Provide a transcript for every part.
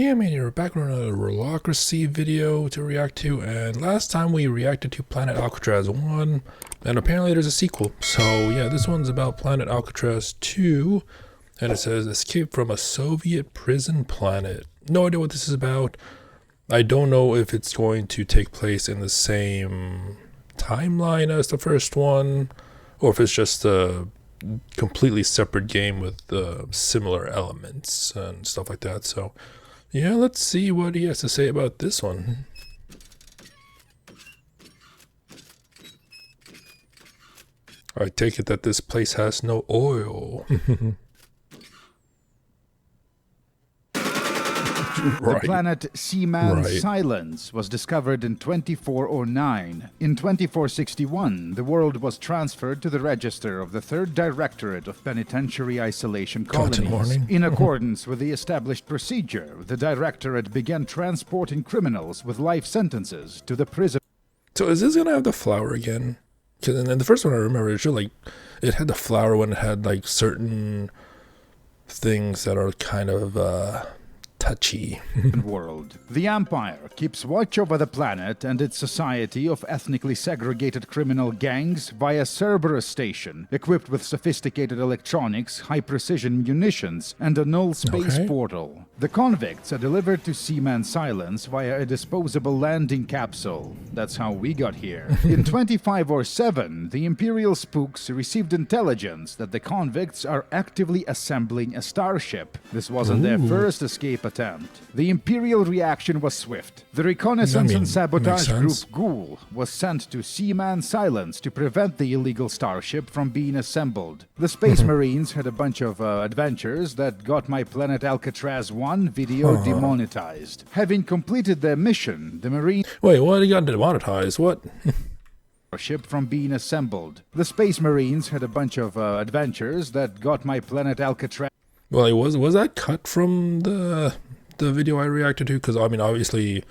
Hey, I'm here back on another Warlockracy video to react to, and last time we reacted to Planet Alcatraz 1, and apparently there's a sequel. So yeah, this one's about Planet Alcatraz 2, and it says, Escape from a Soviet prison planet. No idea what this is about. I don't know if it's going to take place in the same timeline as the first one, or if it's just a completely separate game with similar elements and stuff like that. So yeah, let's see what he has to say about this one. I take it that this place has no oil. The planet Seaman Silence was discovered in 2409. In 2461, the world was transferred to the register of the 3rd Directorate of Penitentiary Isolation Colonies. In accordance with the established procedure, the Directorate began transporting criminals with life sentences to the prison. So is this gonna have the flower again? Because in the first one I remember, it had the flower when it had like certain things that are kind of touchy. World. The Empire keeps watch over the planet and its society of ethnically segregated criminal gangs via Cerberus station, equipped with sophisticated electronics, high-precision munitions, and a null space portal. The convicts are delivered to Seaman Silence via a disposable landing capsule. That's how we got here. In 2507, the Imperial spooks received intelligence that the convicts are actively assembling a starship. This wasn't their first escape attempt. The Imperial reaction was swift. The reconnaissance and sabotage group Ghoul was sent to Seaman Silence to prevent the illegal starship from being assembled. The Space Marines had a bunch of adventures that got my Planet Alcatraz 1 video demonetized. Having completed their mission, the Marines... Wait, what? You got demonetized? What? ...ship from being assembled. The Space Marines had a bunch of adventures that got my Planet Alcatraz... Well, was that cut from the video I reacted to? Because I mean, obviously,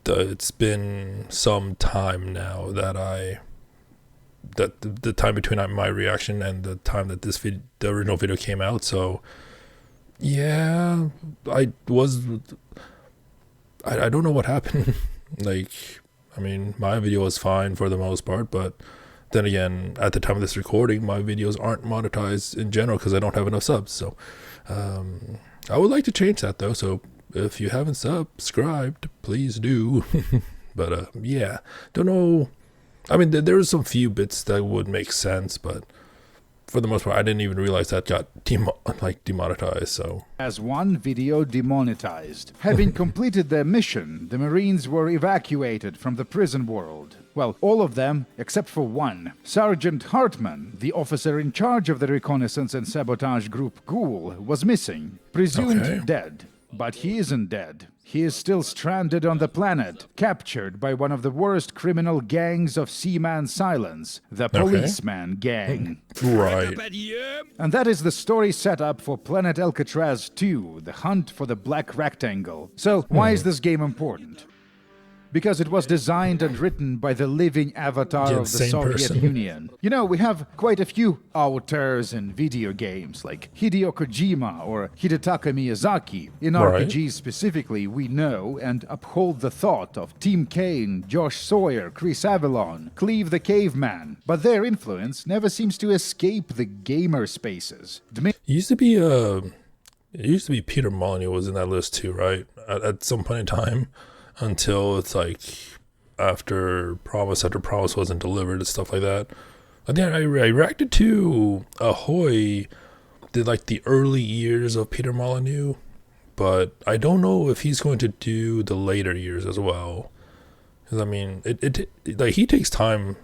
it's been some time now that the time between my reaction and the time that the original video came out. So yeah, I don't know what happened. Like, I mean, my video was fine for the most part, but then again, at the time of this recording, my videos aren't monetized in general because I don't have enough subs. So I would like to change that though. So if you haven't subscribed, please do. But yeah, don't know. I mean, there's some few bits that would make sense, but for the most part, I didn't even realize that got demonetized. So as one video demonetized. Having completed their mission, the Marines were evacuated from the prison world. Well, all of them except for one. Sergeant Hartman, the officer in charge of the reconnaissance and sabotage group Ghoul, was missing, presumed dead. But he isn't dead. He is still stranded on the planet, captured by one of the worst criminal gangs of Seaman Silence, the Policeman Gang. Right. And that is the story set up for Planet Alcatraz 2, The Hunt for the Black Rectangle. So, why is this game important? Because it was designed and written by the living avatar of the Soviet Union. You know, we have quite a few auteurs in video games, like Hideo Kojima or Hidetaka Miyazaki. In RPGs specifically, we know and uphold the thought of Tim Kaine, Josh Sawyer, Chris Avellone, Cleve the Caveman, but their influence never seems to escape the gamer spaces. It used to be Peter Molyneux was in that list too, right? At some point in time. Until it's like after Promise wasn't delivered and stuff like that. And then I reacted to Ahoy, did like the early years of Peter Molyneux, but I don't know if he's going to do the later years as well. Because I mean, like he takes time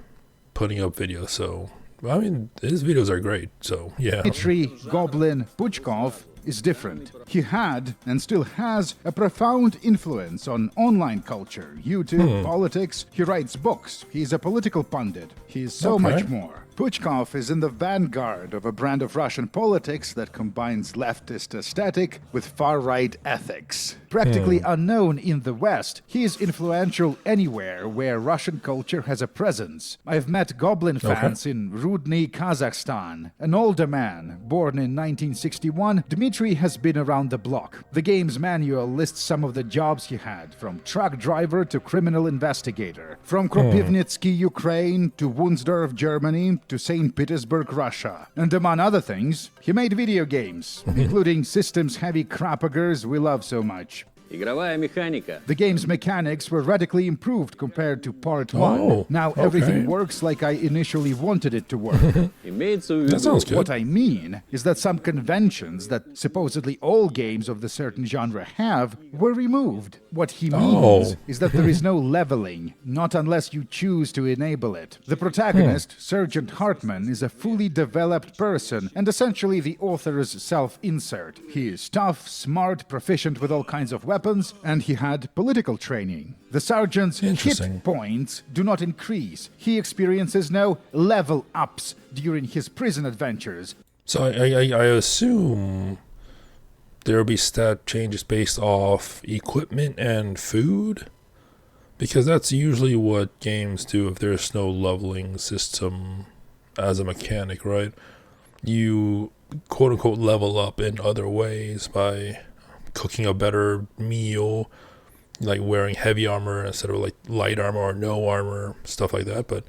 putting up videos, so I mean his videos are great. So yeah. Dmitry Goblin Puchkov is different. He had, and still has, a profound influence on online culture, YouTube, politics. He writes books. He's a political pundit. He's so much more. Puchkov is in the vanguard of a brand of Russian politics that combines leftist aesthetic with far-right ethics. Practically unknown in the West, he is influential anywhere where Russian culture has a presence. I've met Goblin fans in Rudny, Kazakhstan. An older man, born in 1961, Dmitry has been around the block. The game's manual lists some of the jobs he had, from truck driver to criminal investigator. From Kropivnitsky, Ukraine, to Wunsdorf, Germany, to St. Petersburg, Russia. And among other things, he made video games, including systems-heavy crappagers we love so much. Игровая механика. The game's mechanics were radically improved compared to Part 1. Now everything works like I initially wanted it to work. Имеется в That sounds виду. good. What I mean is that some conventions that supposedly all games of the certain genre have were removed. What he means is that there is no leveling, not unless you choose to enable it. The protagonist, Sergeant Hartman, is a fully developed person and essentially the author's self-insert. He is tough, smart, proficient with all kinds of weapons, and he had political training. The sergeant's Interesting. hit points do not increase. He experiences no level ups during his prison adventures. So I assume there will be stat changes based off equipment and food? Because that's usually what games do if there's no leveling system as a mechanic, right? You quote-unquote level up in other ways by cooking a better meal, like wearing heavy armor instead of like light armor or no armor, stuff like that. But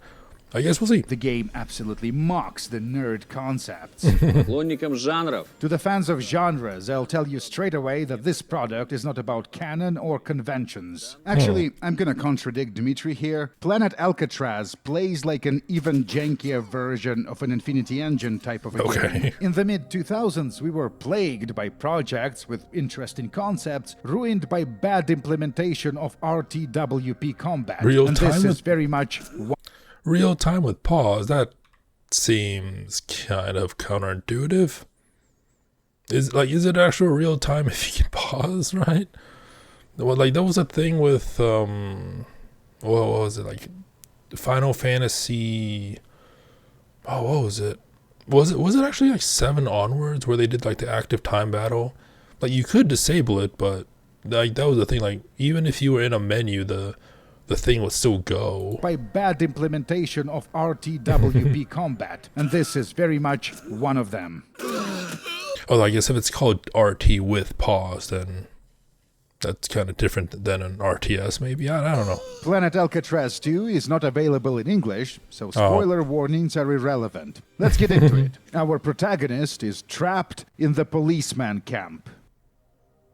I guess we'll see. The game absolutely mocks the nerd concepts. Поклонникам жанров. To the fans of genres, I'll tell you straight away that this product is not about canon or conventions. Actually, I'm gonna contradict Dmitry here. Planet Alcatraz plays like an even jankier version of an Infinity Engine type of a game. In the mid-2000s, we were plagued by projects with interesting concepts, ruined by bad implementation of RTWP combat. Real and time this is with- very much Real time with pause, that seems kind of counterintuitive. Is it actual real time if you can pause, right? Well, like that was a thing with what was it, like Final Fantasy, what was it? Was it actually like 7 onwards where they did like the active time battle? Like you could disable it, but like that was the thing, like even if you were in a menu, the thing would still go. by bad implementation of RTWP combat, and this is very much one of them. Oh, I guess if it's called RT with pause, then that's kind of different than an RTS, maybe. I don't know. Planet Alcatraz 2 is not available in English, so spoiler warnings are irrelevant. Let's get into it. Our protagonist is trapped in the policeman camp.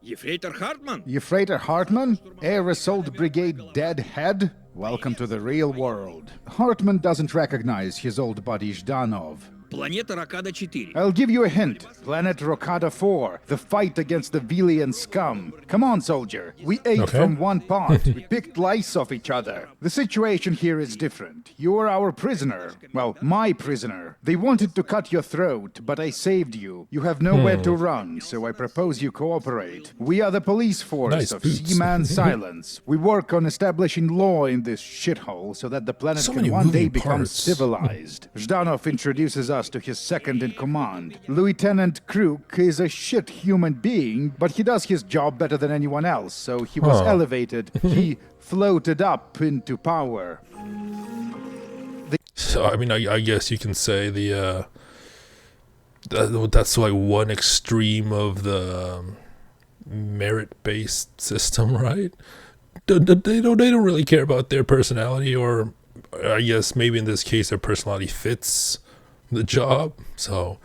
Ефрейтор Хартман? Ефreiter Hartman, Air Assault Brigade Deadhead, welcome to the real world. Hartman doesn't recognize his old buddy Zhdanov. Планета Ракада 4. I'll give you a hint. Planet Rokada 4, the fight against the Velian scum. Come on, soldier. We ate from one pot. We picked lice off each other. The situation here is different. You are our prisoner. Well, my prisoner. They wanted to cut your throat, but I saved you. You have nowhere to run, so I propose you cooperate. We are the police force Nice of boots. Seaman Silence. We work on establishing law in this shithole so that the planet So can many one day moving become parts. civilized. Zhdanov introduces us to his second in command. Lieutenant Kruk is a shit human being, but he does his job better than anyone else, so he was elevated. He floated up into power. So I mean, I guess you can say that's like one extreme of the merit-based system, right? They don't really care about their personality, or I guess maybe in this case their personality fits the job. So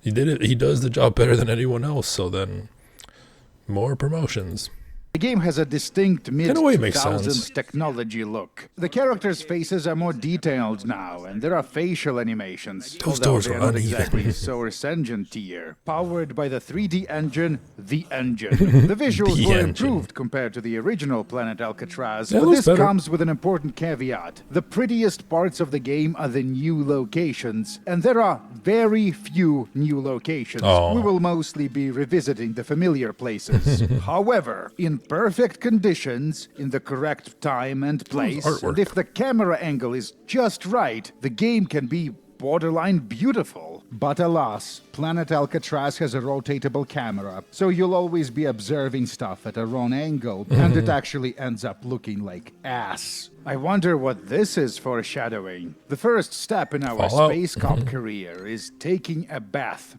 he does the job better than anyone else, so then more promotions. The game has a distinct In a way, it makes mid-2000s sense. technology look. The characters' faces are more detailed now, and there are facial animations. Those although doors they are are not uneven. exactly Source Engine tier. Powered by the 3D engine, The Engine. The visuals The were engine. improved compared to the original Planet Alcatraz, Yeah, it but looks this better. comes with an important caveat. The prettiest parts of the game are the new locations, and there are very few new locations. Oh. We will mostly be revisiting the familiar places. However, in perfect conditions, in the correct time and place, artwork. and if the camera angle is just right, the game can be borderline beautiful. But alas, Planet Alcatraz has a rotatable camera, so you'll always be observing stuff at a wrong angle, and it actually ends up looking like ass. I wonder what this is foreshadowing. The first step in our Fallout. space cop career is taking a bath.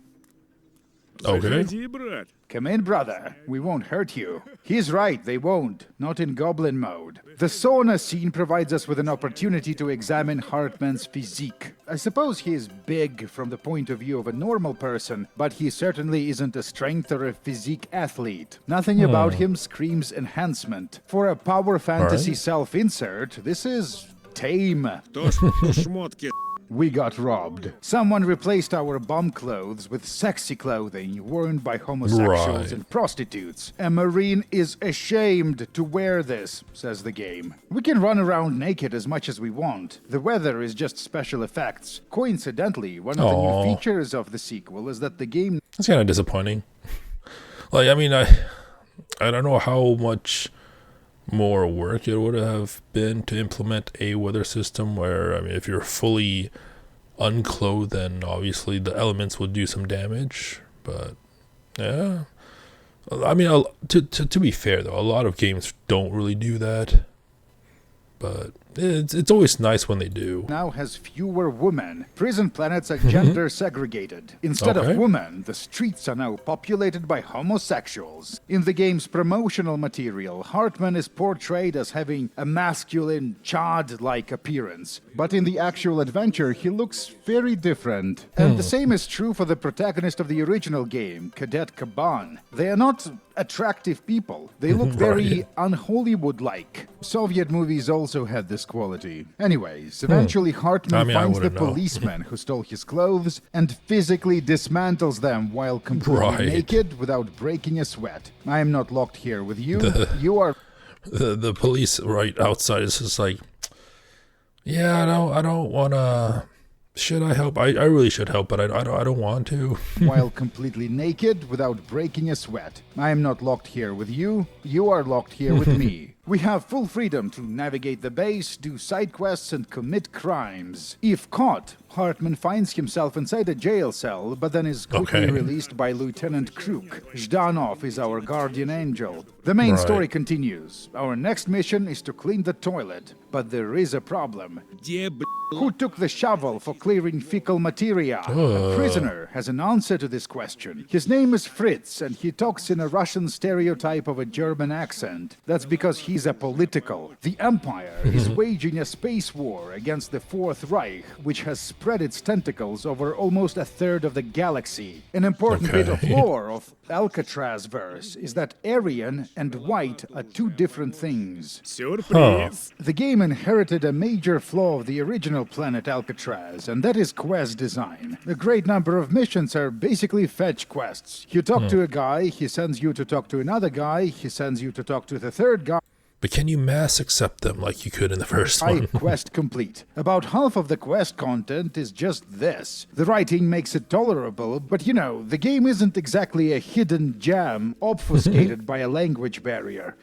Okay. Заходи, брат. Come in, brother. We won't hurt you. He's right, they won't. Not in goblin mode. The sauna scene provides us with an opportunity to examine Hartman's physique. I suppose he is big from the point of view of a normal person, but he certainly isn't a strength or a physique athlete. Nothing about him screams enhancement. For a power fantasy self-insert, this is tame. То, шмотки. We got robbed. Someone replaced our bum clothes with sexy clothing worn by homosexuals Right. and prostitutes. A Marine is ashamed to wear this, says the game. We can run around naked as much as we want. The weather is just special effects. Coincidentally, one of the Aw. new features of the sequel is that the game That's kind of disappointing. Like, I mean, I don't know how much more work it would have been to implement a weather system where, I mean, if you're fully unclothed, then obviously the elements would do some damage. But yeah, I mean, to be fair though, a lot of games don't really do that. But it's always nice when they do. now has fewer women. Prison planets are gender segregated. Instead Okay. of women, the streets are now populated by homosexuals. In the game's promotional material, Hartman is portrayed as having a masculine, chad-like appearance. But in the actual adventure, he looks very different. And the same is true for the protagonist of the original game, Cadet Kaban. They are not attractive people. They look very Right. un-Hollywood-like. Soviet movies also had this quality. Anyways, eventually Hartman I mean, I finds the wouldn't know. policeman who stole his clothes and physically dismantles them while completely Right. naked without breaking a sweat. I am not locked here with you. You are The police right outside is just like, yeah, I don't want to. Should I help? I really should help, but I don't want to. while completely naked without breaking a sweat. I am not locked here with you. You are locked here with me. We have full freedom to navigate the base, do side quests, and commit crimes. If caught, Hartman finds himself inside a jail cell, but then is quickly Okay. released by Lieutenant Kruk. Zhdanov is our guardian angel. The main Right. story continues. Our next mission is to clean the toilet, but there is a problem. Где, Who took the shovel for clearing fecal materia? A prisoner has an answer to this question. His name is Fritz, and he talks in a Russian stereotype of a German accent. That's because he's apolitical. The Empire is waging a space war against the Fourth Reich, which has spread its tentacles over almost a third of the galaxy. An important bit of Okay. lore of Alcatraz verse is that Aryan and white are two different things. Сюрприз. The game inherited a major flaw of the original Planet Alcatraz, and that is quest design. A great number of missions are basically fetch quests. You talk to a guy, he sends you to talk to another guy, he sends you to talk to the third guy. But can you mass accept them like you could in the first one? Quest complete. About half of the quest content is just this. The writing makes it tolerable, but you know, the game isn't exactly a hidden gem obfuscated by a language barrier.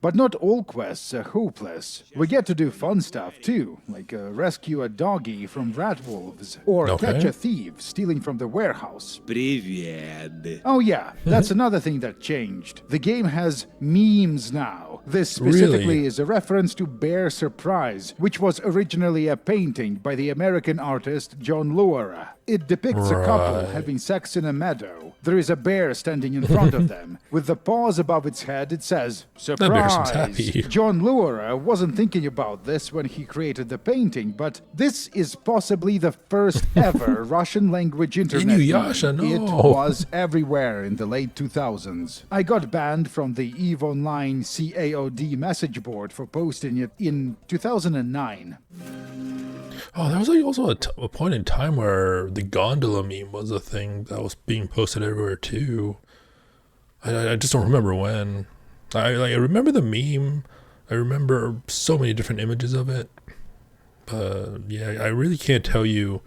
But not all quests are hopeless. We get to do fun stuff too, like rescue a doggy from rat wolves, or Okay. catch a thief stealing from the warehouse. Привет. Oh yeah, that's another thing that changed. The game has memes now. This specifically Really? is a reference to Bear Surprise, which was originally a painting by the American artist John Luara. It depicts a couple Right. having sex in a meadow. There is a bear standing in front of them. With the paws above its head, it says, bear seems "Surprise!" happy. John Luara wasn't thinking about this when he created the painting, but this is possibly the first ever Russian language internet. Inuyasha, meme. It no. was everywhere in the late 2000s. I got banned from the EVE Online CAOD message board for posting it in 2009. Oh, there was like also a point in time where the gondola meme was a thing that was being posted everywhere too. I just don't remember when. I remember the meme. I remember so many different images of it. But yeah, I really can't tell you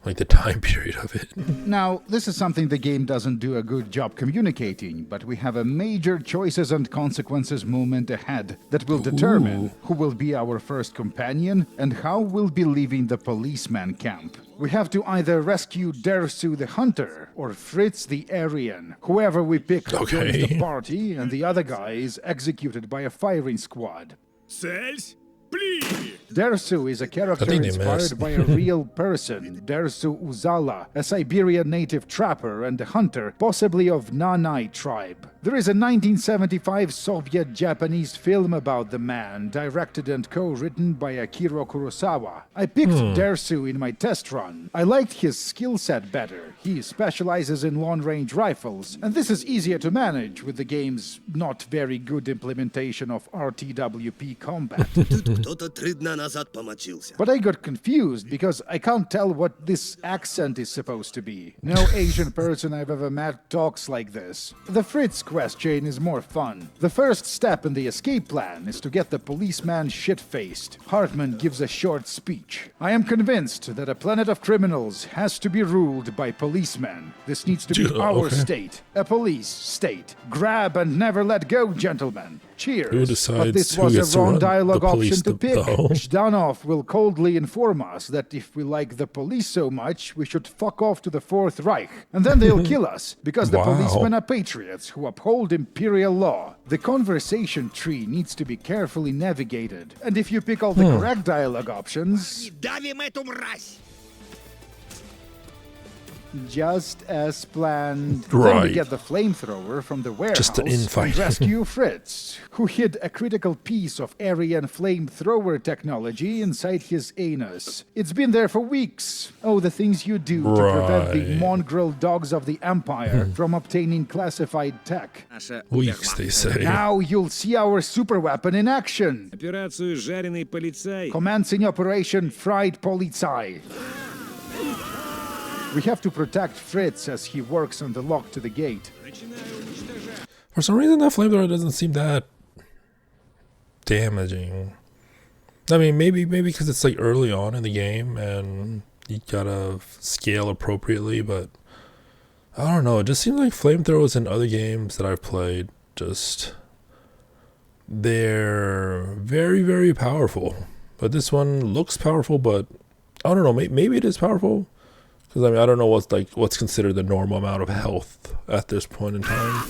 like the time period of it. Now, this is something the game doesn't do a good job communicating, but we have a major choices and consequences moment ahead that will determine who will be our first companion and how we'll be leaving the policeman camp. We have to either rescue Dersu the hunter or Fritz the Aryan. Whoever we pick joins the party, and the other guy is executed by a firing squad. Цельсь, пли! Dersu is a character inspired by a real person, Dersu Uzala, a Siberian native trapper and a hunter, possibly of Nanai tribe. There is a 1975 Soviet-Japanese film about the man, directed and co-written by Akira Kurosawa. I picked Dersu in my test run. I liked his skill set better. He specializes in long-range rifles, and this is easier to manage with the game's not very good implementation of RTWP combat. Кто-то 3 дня назад помочился. But I got confused because I can't tell what this accent is supposed to be. No Asian person I've ever met talks like this. The Fritz question is more fun. The first step in the escape plan is to get the policeman shit-faced. Hartman gives a short speech. I am convinced that a planet of criminals has to be ruled by policemen. This needs to be our state. A police state. Grab and never let go, gentlemen. Cheers. Who decides but this who was gets a to wrong run dialogue the police option to pick. though? Zhdanov will coldly inform us that if we like the police so much, we should fuck off to the Fourth Reich. And then they'll kill us, because the policemen are patriots who uphold imperial law. The conversation tree needs to be carefully navigated. And if you pick all the correct dialogue options, Давим эту мразь! just as planned. Then we get the flamethrower from the warehouse and rescue Fritz, who hid a critical piece of Aryan flamethrower technology inside his anus. It's been there for weeks. Oh, the things you do to prevent the mongrel dogs of the Empire from obtaining classified tech. Weeks, they say. Now you'll see our superweapon in action. Операцию «Жареный полицай». Commencing Operation Fried Polizei. We have to protect Fritz as he works on the lock to the gate. For some reason, that flamethrower doesn't seem that damaging. I mean, maybe because it's like early on in the game and you gotta scale appropriately, but I don't know. It just seems like flamethrowers in other games that I've played, they're very, very powerful. But this one looks powerful, but I don't know. Maybe it is powerful. Because I mean, I don't know what's considered the normal amount of health at this point in time.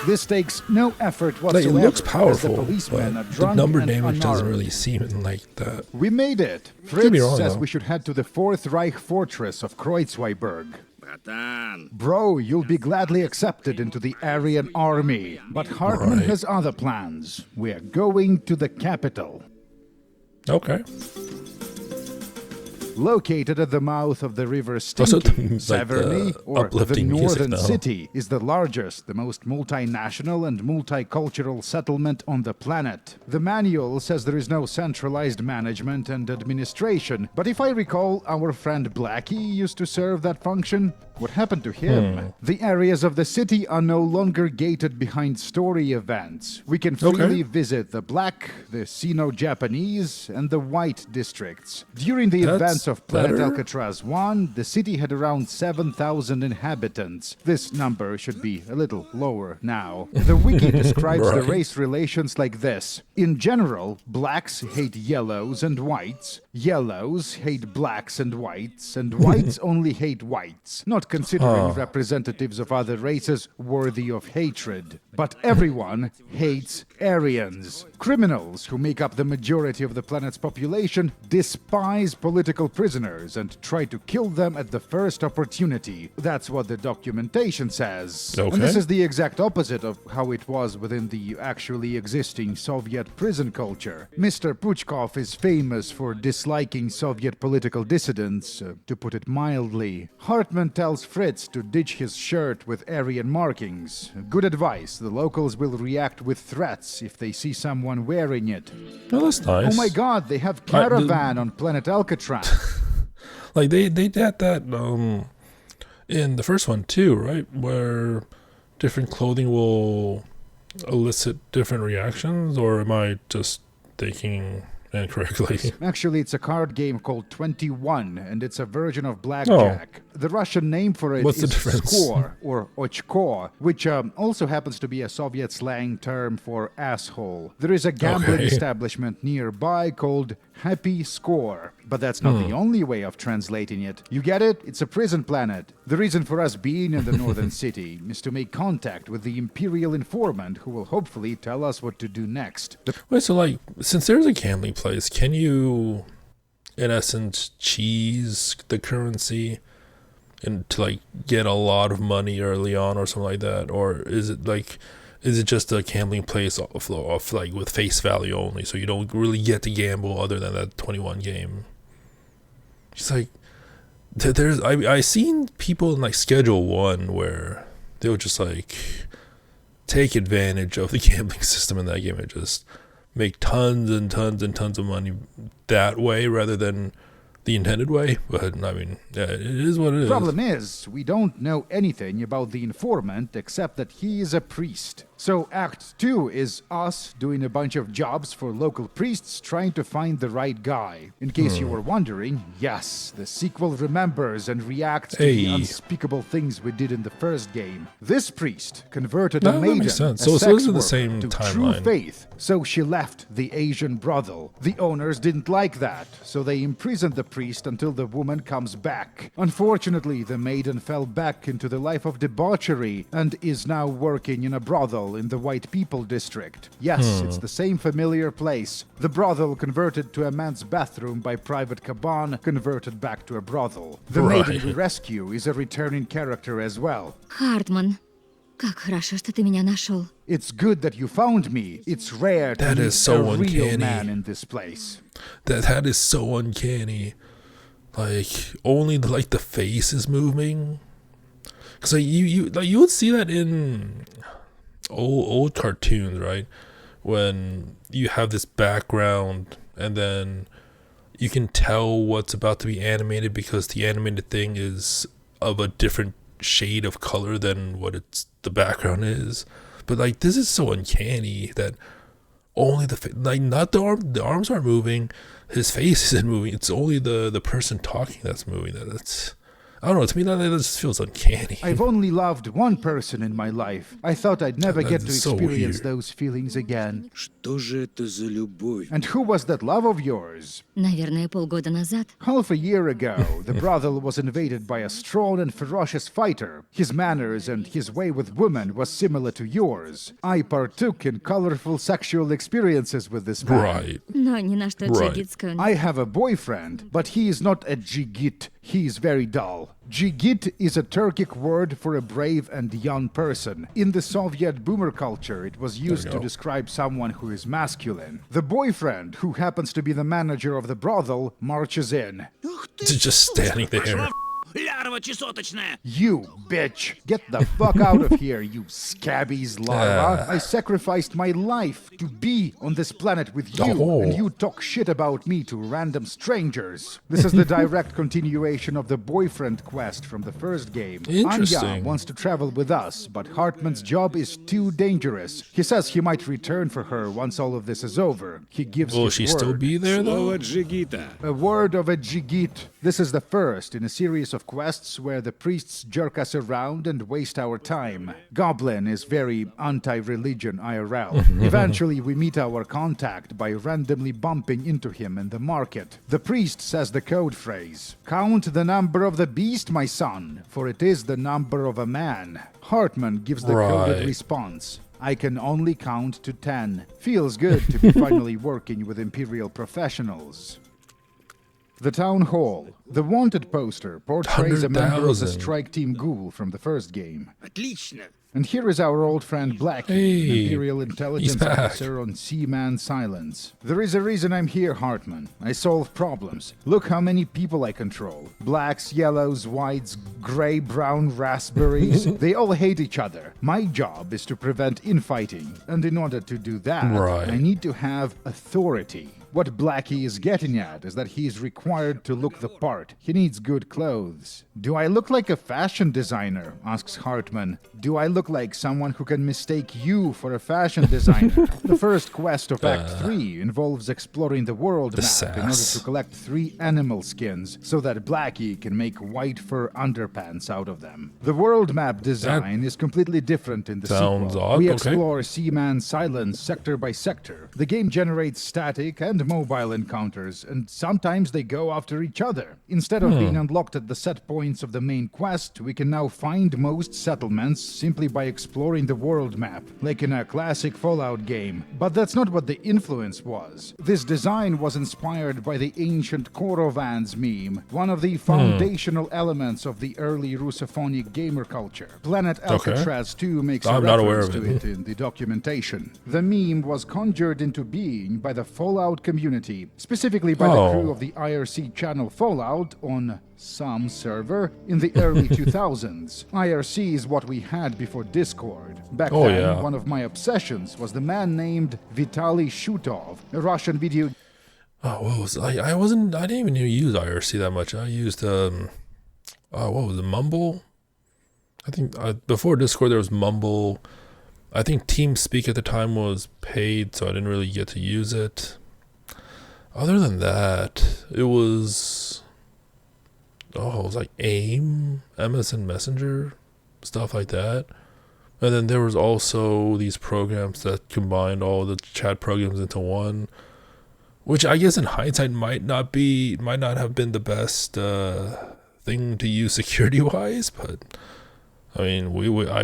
This takes no effort whatsoever. Like, it looks powerful, but the number damage doesn't really seem like that. We made it. Fritz says we should head to the Fourth Reich fortress of Kreuzweiberg. Братан. Bro, you'll be gladly accepted into the Aryan army. But Hartman has other plans. We're going to the capital. Okay. Located at the mouth of the river Stinky, Severny, or the northern city, is the largest, the most multinational and multicultural settlement on the planet. The manual says there is no centralized management and administration, but if I recall, our friend Blackie used to serve that function. What happened to him? The areas of the city are no longer gated behind story events. We can freely visit the Black, the Sino-Japanese, and the White districts. During the events of Planet Alcatraz 1, the city had around 7,000 inhabitants. This number should be a little lower now. The wiki describes the race relations like this. In general, blacks hate yellows and whites, yellows hate blacks and whites only hate whites, not considering representatives of other races worthy of hatred. But everyone hates Aryans. Criminals who make up the majority of the planet's population despise political prisoners and try to kill them at the first opportunity. That's what the documentation says. And this is the exact opposite of how it was within the actually existing Soviet prison culture. Mr. Puchkov is famous for disliking Soviet political dissidents, to put it mildly. Hartman tells Fritz to ditch his shirt with Aryan markings. Good advice. The locals will react with threats if they see someone wearing it. Oh, that's nice. Oh my god, they have Caravan on Planet Alcatraz. Like, they had that in the first one too, right? Where different clothing will elicit different reactions, or am I just thinking incorrectly. Actually, it's a card game called 21, and it's a version of blackjack. The Russian name for it What's the is difference? skor, or ochko, which also happens to be a Soviet slang term for asshole. There is a gambling Okay. establishment nearby called Happy Score, but that's not the only way of translating it. You get it? It's a prison planet. The reason for us being in the northern city is to make contact with the Imperial informant who will hopefully tell us what to do next. Wait, so like, since there's a gambling place, can you, in essence, cheese the currency and to like get a lot of money early on or something like that? Or is it just a gambling place off like with face value only, so you don't really get to gamble other than that 21 game? It's like I seen people in like Schedule 1 where they would just like take advantage of the gambling system in that game and just make tons and tons and tons of money that way rather than the intended way. But I mean, yeah, it is what it is. Problem is, we don't know anything about the informant except that he is a priest. So Act 2 is us doing a bunch of jobs for local priests trying to find the right guy. In case you were wondering, yes, the sequel remembers and reacts to the Hey. unspeakable things we did in the first game. This priest converted No, a that maiden, makes sense. a So sex this is the worker, same to true timeline. faith. So she left the Asian brothel. The owners didn't like that, so they imprisoned the priest until the woman comes back. Unfortunately, the maiden fell back into the life of debauchery and is now working in a brothel in the White People district. Yes, it's the same familiar place. The brothel converted to a man's bathroom by Private Caban, converted back to a brothel. The maiden we Right. rescue is a returning character as well. Хартман, как хорошо, что ты меня нашел. It's good that you found me. It's rare to That meet is so a real uncanny. man in this place. That is so uncanny. Like only the face is moving. Cause like you would see that in old cartoons, right? When you have this background and then you can tell what's about to be animated because the animated thing is of a different shade of color than what the background is. But like this is so uncanny that only not the arms aren't moving, his face isn't moving. It's only the person talking that's moving. That's I don't know. To me, that just feels uncanny. I've only loved one person in my life. I thought I'd never That get to is so experience weird. those feelings again. Что же это за любовь? And who was that love of yours? Наверное, полгода назад. Half a year ago, the brothel was invaded by a strong and ferocious fighter. His manners and his way with women was similar to yours. I partook in colorful sexual experiences with this man. Right. Но ни на что Right. джигитскую. I have a boyfriend, but he is not a jigit. He is very dull. Jigit is a Turkic word for a brave and young person. In the Soviet boomer culture, it was used to go. describe someone who is masculine. The boyfriend, who happens to be the manager of the brothel, marches in. Just standing there. Лярва чесоточная! You bitch! Get the fuck out of here, you scabies larva! I sacrificed my life to be on this planet with you, Oh. and you talk shit about me to random strangers. This is the direct continuation of the boyfriend quest from the first game. Anya Interesting. wants to travel with us, but Hartman's job is too dangerous. He says he might return for her once all of this is over. He gives Will his she word. still be there though? Слово джигита. A word of a jigit. This is the first in a series of quests where the priests jerk us around and waste our time. Goblin is very anti-religion IRL. Eventually, we meet our contact by randomly bumping into him in the market. The priest says the code phrase, "Count the number of the beast, my son, for it is the number of a man." Hartman gives the coded Right. response. I can only count to 10. Feels good to be finally working with Imperial professionals. The Town Hall. The wanted poster portrays a member of the 100,000. strike team Ghoul from the first game. Отлично. And here is our old friend Blackie, an Hey, Imperial intelligence he's back. officer on Seaman Silence. There is a reason I'm here, Hartman. I solve problems. Look how many people I control. Blacks, yellows, whites, gray, brown, raspberries. They all hate each other. My job is to prevent infighting. And in order to do that, Right. I need to have authority. What Blackie is getting at is that he's required to look the part. He needs good clothes. Do I look like a fashion designer? Asks Hartman. Do I look like someone who can mistake you for a fashion designer? The first quest of Act 3 involves exploring the world map in order to collect 3 animal skins so that Blackie can make white fur underpants out of them. The world map design is completely different in the sequel. Odd. We Okay. explore Seaman's Silence sector by sector. The game generates static and mobile encounters, and sometimes they go after each other. Instead of being unlocked at the set points of the main quest, we can now find most settlements simply by exploring the world map, like in a classic Fallout game. But that's not what the influence was. This design was inspired by the ancient Korovans meme, one of the foundational elements of the early Russophonic gamer culture. Planet Alcatraz 2 makes a I'm not aware reference of to it. it in the documentation. The meme was conjured into being by the Fallout community, specifically by the crew of the IRC channel Fallout on some server in the early 2000s. IRC is what we had before Discord. Back then, one of my obsessions was the man named Vitaly Shutov, a Russian video. Oh, what was I didn't even use IRC that much. I used what was it, Mumble? I think before Discord there was Mumble. I think TeamSpeak at the time was paid, so I didn't really get to use it. Other than that, it was like AIM, MSN Messenger, stuff like that. And then there was also these programs that combined all the chat programs into one, which I guess in hindsight might not have been the best thing to use security-wise, but I mean,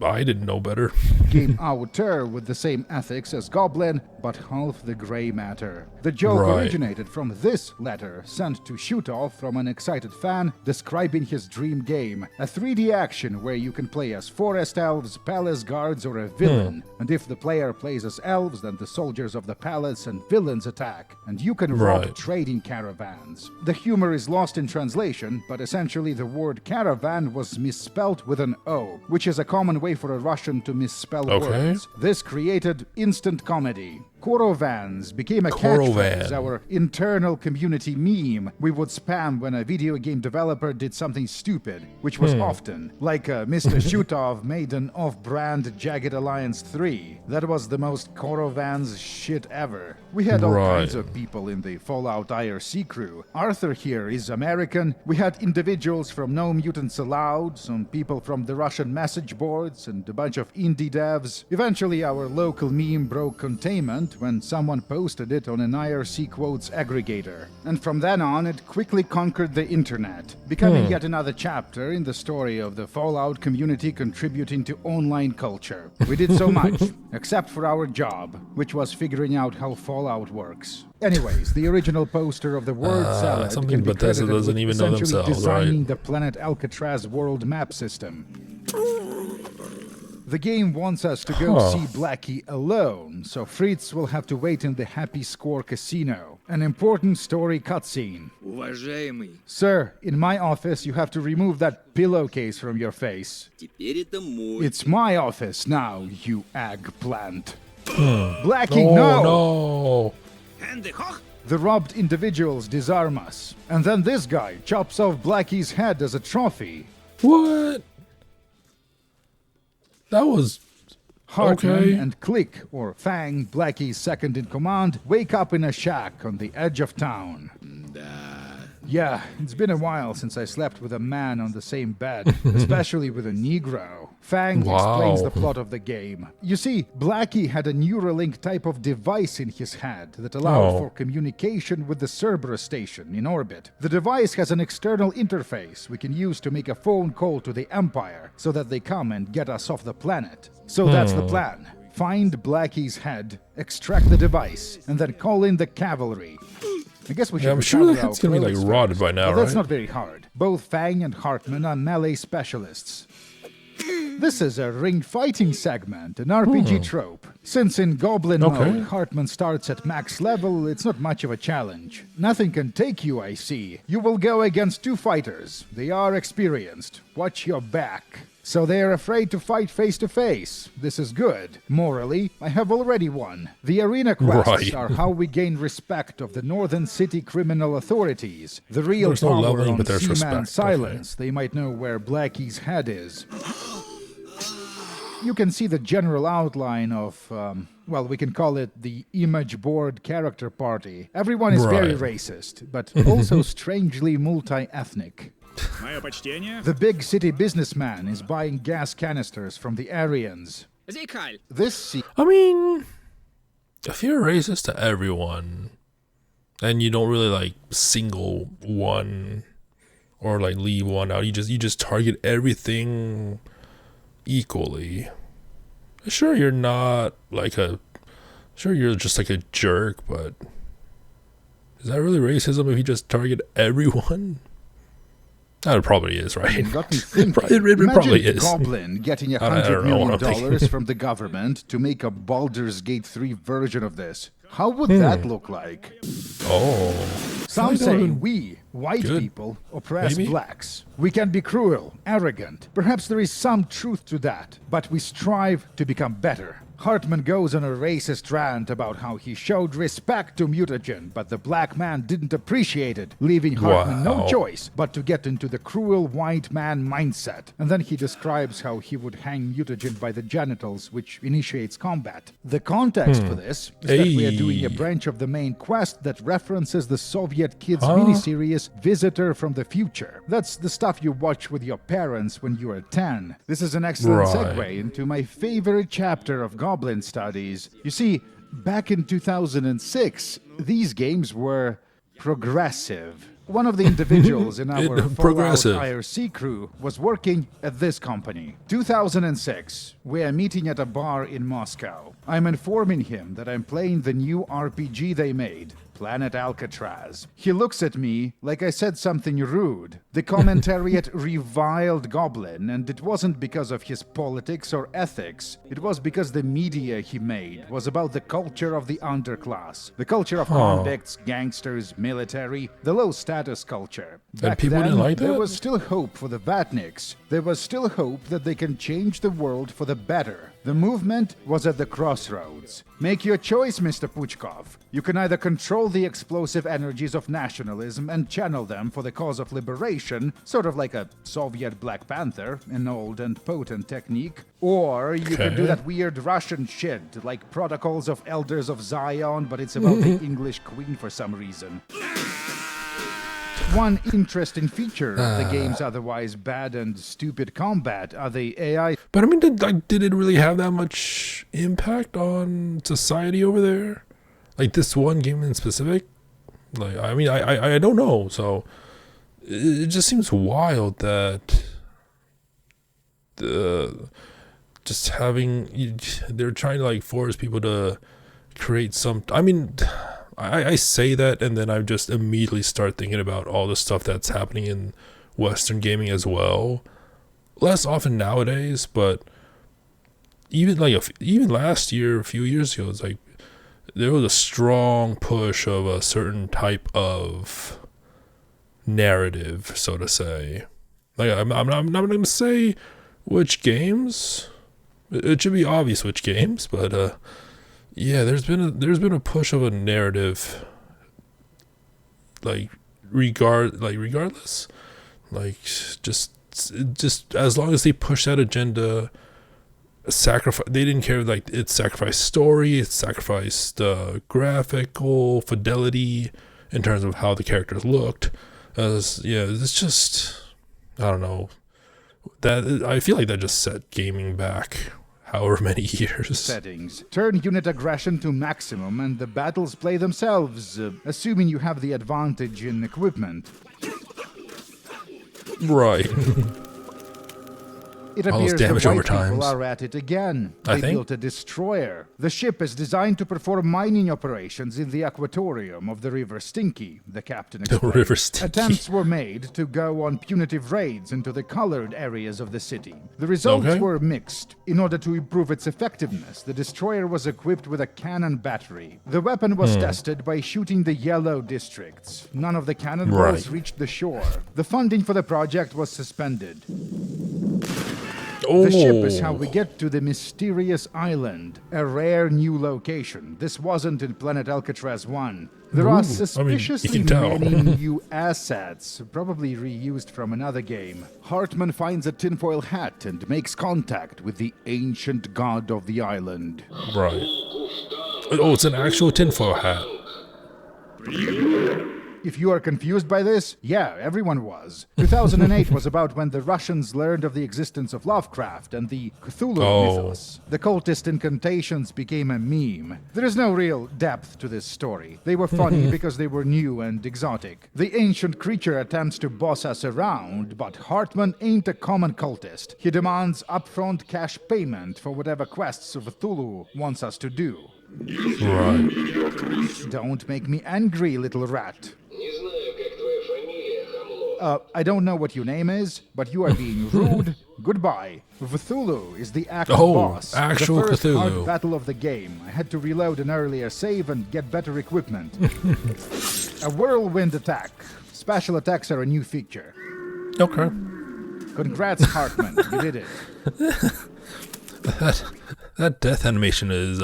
I didn't know better. Game Outer with the same ethics as Goblin, but half the gray matter. The joke originated from this letter sent to Shutov from an excited fan describing his dream game, a 3D action where you can play as forest elves, palace guards, or a villain. And if the player plays as elves, then the soldiers of the palace and villains attack, and you can rob trading caravans. The humor is lost in translation, but essentially the word caravan was misspelt with an O, which is a common way for a Russian to misspell words. This created instant comedy. Korovans became a catchphrase, our internal community meme we would spam when a video game developer did something stupid, which was often, like Mr. Shutov made an off-brand Jagged Alliance 3. That was the most Korovans shit ever. We had all kinds of people in the Fallout IRC crew. Arthur here is American. We had individuals from No Mutants Allowed, some people from the Russian message boards, and a bunch of indie devs. Eventually our local meme broke containment when someone posted it on an IRC quotes aggregator. And from then on, it quickly conquered the internet, becoming yet another chapter in the story of the Fallout community contributing to online culture. We did so much, except for our job, which was figuring out how Fallout works. Anyways, the original poster of the word salad can be Bethesda credited doesn't with even know essentially themselves, designing the Planet Alcatraz world map system. The game wants us to go see Blackie alone, so Fritz will have to wait in the Happy Score Casino. An important story cutscene. Уважаемый, Sir, in my office you have to remove that pillowcase from your face. Теперь это мой. It's my office now, you eggplant. Blackie, no! No! Hände hoch! The robbed individuals disarm us. And then this guy chops off Blackie's head as a trophy. What? That was Hartman and Click, or Fang, Blackie's second in command, wake up in a shack on the edge of town. Yeah, it's been a while since I slept with a man on the same bed, especially with a Negro. Fang explains the plot of the game. You see, Blackie had a Neuralink type of device in his head that allowed for communication with the Cerberus station in orbit. The device has an external interface we can use to make a phone call to the Empire so that they come and get us off the planet. So that's the plan. Find Blackie's head, extract the device, and then call in the cavalry. I guess we should I'm sure recover that's our gonna be clothes like rotted first, by now, but that's right? not very hard. Both Fang and Hartman are melee specialists. This is a ring fighting segment, an RPG trope. Since in Goblin mode, Hartman starts at max level, it's not much of a challenge. Nothing can take you, I see. You will go against two fighters. They are experienced. Watch your back. So they are afraid to fight face to face. This is good. Morally, I have already won. The arena quests Right. are how we gain respect of the Northern City criminal authorities. The real There's no power leveling, on but there's Seaman respect, silence. They might know where Blackie's head is. You can see the general outline of, well, we can call it the image board character party. Everyone is very Right. racist, but also strangely multi-ethnic. Мое почтение. The big city businessman is buying gas canisters from the Aryans. Зейкаль. This I mean, if you're racist to everyone, and you don't really like single one or like leave one out, you just target everything equally. Sure, you're not like sure you're just like a jerk, but is that really racism if you just target everyone? That probably is, right? got me thinking. It probably Imagine is. Goblin getting I $100 don't know what million I'm thinking. from the government to make a Baldur's Gate 3 version of this. How would that look like? Oh, Some that say would've we, white good. people, oppress Maybe. blacks. We can be cruel, arrogant. Perhaps there is some truth to that, but we strive to become better. Hartman goes on a racist rant about how he showed respect to mutagen, but the black man didn't appreciate it, leaving Hartman no Wow. choice but to get into the cruel white man mindset. And then he describes how he would hang mutagen by the genitals, which initiates combat. The context for this is that we are doing a Hey. branch of the main quest that references the Soviet Kids miniseries Visitor from the Future. That's the stuff you watch with your parents when you are 10. This is an excellent Right. segue into my favorite chapter of Goblin Studies. You see, back in 2006, these games were progressive. One of the individuals in our Fallout Progressive. IRC crew was working at this company. 2006, we are meeting at a bar in Moscow. I'm informing him that I'm playing the new RPG they made, Planet Alcatraz. He looks at me like I said something rude. The commentariat reviled Goblin, and it wasn't because of his politics or ethics. It was because the media he made was about the culture of the underclass, the culture of convicts, gangsters, military, the low status culture. Back people then, didn't like there that? was still hope for the Vatniks. There was still hope that they can change the world for the better. The movement was at the crossroads. Make your choice, Mr. Puchkov. You can either control the explosive energies of nationalism and channel them for the cause of liberation, sort of like a Soviet Black Panther, an old and potent technique, or you can do Okay. that weird Russian shit, like Protocols of Elders of Zion, but it's about the English Queen for some reason. One interesting feature of the game's otherwise bad and stupid combat are the AI but I mean, did it really have that much impact on society over there? Like this one game in specific? Like, I mean, I don't know. So it just seems wild that just having they're trying to like force people to create some. I mean, I say that, and then I just immediately start thinking about all the stuff that's happening in Western gaming as well. Less often nowadays, but even like even last year, a few years ago, it's like there was a strong push of a certain type of narrative, so to say. Like I'm not going to say which games. It should be obvious which games, but yeah, there's been a push of a narrative, regardless, like just as long as they push that agenda, they didn't care, like it sacrificed story, it sacrificed graphical fidelity in terms of how the characters looked. It's just, I don't know, that I feel like that just set gaming back however many years. settings. Turn unit aggression to maximum and the battles play themselves, assuming you have the advantage in equipment. Right. It All those appears the damage white over people times. are at it again. I They think. built a destroyer. The ship is designed to perform mining operations in the aquatorium of the River Stinky, the captain explained. River Stinky. Attempts were made to go on punitive raids into the colored areas of the city. The results Okay. were mixed. In order to improve its effectiveness, the destroyer was equipped with a cannon battery. The weapon was tested by shooting the yellow districts. None of the cannonballs Right. reached the shore. The funding for the project was suspended. The ship is how Oh. we get to the mysterious island, a rare new location. This wasn't in Planet Alcatraz 1. There are Ooh, suspiciously you can tell. many new assets, probably reused from another game. Hartman finds a tinfoil hat and makes contact with the ancient god of the island. Right. Oh, it's an actual tinfoil hat. If you are confused by this, yeah, everyone was. 2008 was about when the Russians learned of the existence of Lovecraft and the Cthulhu mythos. The cultist incantations became a meme. There is no real depth to this story. They were funny because they were new and exotic. The ancient creature attempts to boss us around, but Hartman ain't a common cultist. He demands upfront cash payment for whatever quests Cthulhu wants us to do. Right. Don't make me angry, little rat. I don't know what your name is, but you are being rude. Goodbye. Cthulhu is the actual boss. Actual the first Cthulhu. hard battle of the game. I had to reload an earlier save and get better equipment. A whirlwind attack. Special attacks are a new feature. Okay. Congrats, Hartman. You did it. That death animation is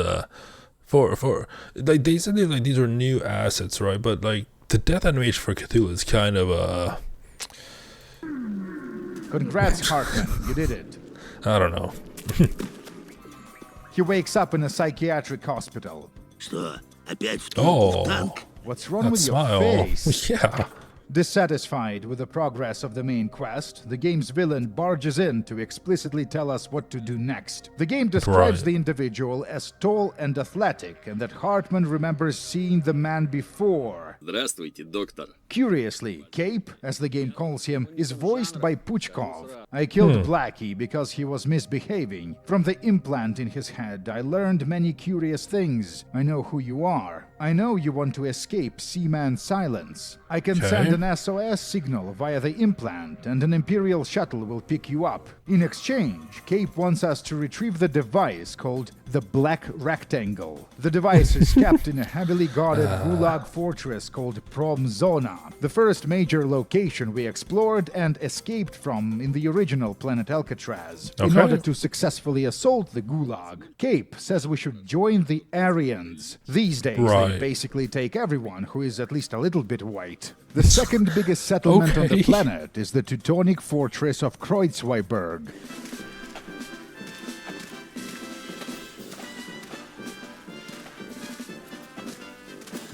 for like they said these are new assets, right? But like the death animation for Cthulhu is kind of Congrats, Hartman. You did it. I don't know. He wakes up in a psychiatric hospital. Что, опять в Oh, танк? What's wrong that with smile. your face? Yeah. Dissatisfied with the progress of the main quest, the game's villain barges in to explicitly tell us what to do next. The game describes Right. the individual as tall and athletic, and that Hartman remembers seeing the man before. Здравствуйте, доктор. Curiously, Cape, as the game calls him, is voiced by Puchkov. I killed Blackie because he was misbehaving. From the implant in his head, I learned many curious things. I know who you are. I know you want to escape Seaman Silence. I can send an SOS signal via the implant, and an Imperial shuttle will pick you up. In exchange, Cape wants us to retrieve the device called the Black Rectangle. The device is kept in a heavily guarded Gulag fortress called Promzona, the first major location we explored and escaped from in the original Planet Alcatraz. In Okay. order to successfully assault the Gulag, Cape says we should join the Aryans. These days, they Right. basically take everyone who is at least a little bit white. The second biggest settlement on the Okay. planet is the Teutonic fortress of Kreuzweiberg.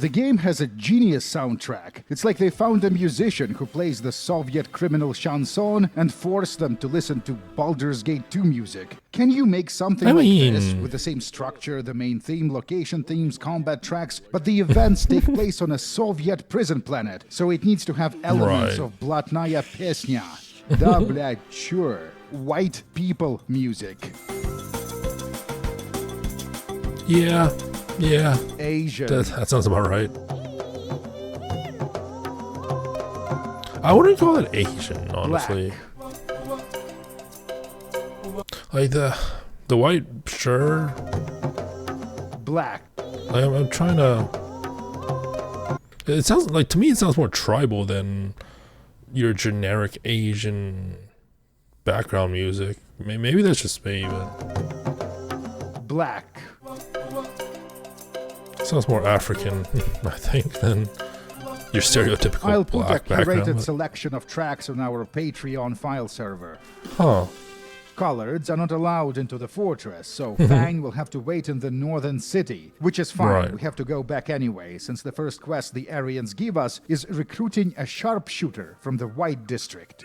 The game has a genius soundtrack. It's like they found a musician who plays the Soviet criminal chanson and forced them to listen to Baldur's Gate 2 music. Can you make something I like mean- this with the same structure, the main theme, location themes, combat tracks, but the events take place on a Soviet prison planet, so it needs to have elements Right. of Blatnaya Pesnya. Da, blядь, sure. White people music. Yeah. Yeah. Asian. That sounds about right. I wouldn't call it Asian, honestly. Like the white shirt. Black. I'm trying to. It sounds like, to me, it sounds more tribal than your generic Asian background music. Maybe that's just me, but Black. it sounds more African, I think, than your stereotypical I'll put a black curated background. selection of tracks on our Patreon file server. Huh. Collards are not allowed into the fortress, so Fang will have to wait in the northern city, which is fine. Right. We have to go back anyway, since the first quest the Aryans give us is recruiting a sharpshooter from the White District.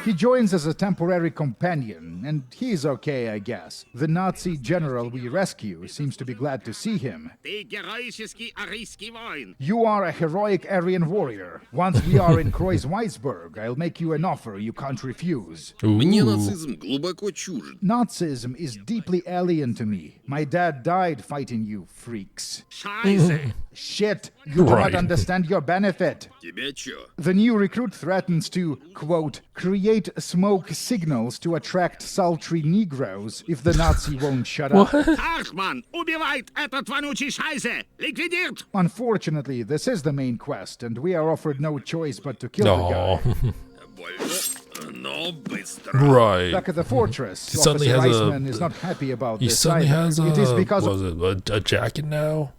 He joins as a temporary companion, and he's okay, I guess. The Nazi general we rescue seems to be glad to see him. Ты героический арийский воин. You are a heroic Aryan warrior. Once we are in Kreuzweisberg, I'll make you an offer you can't refuse. Мне Ooh. нацизм глубоко чужд. Nazism is deeply alien to me. My dad died fighting you, freaks. Scheiße. Shit, you do Right. not understand your benefit. Тебя чё? The new recruit threatens to, quote, create smoke signals to attract sultry Negroes if the Nazi won't shut up. Hartmann, убивает этот вонючий Scheiße. Ликвидиert. Unfortunately, this is the main quest, and we are offered no choice but to kill the guy. No. Больно. Но быстро. Right. Back at the fortress, He suddenly Officer has a- Iceman is not happy about He this suddenly either. has It is because what was it, a jacket now?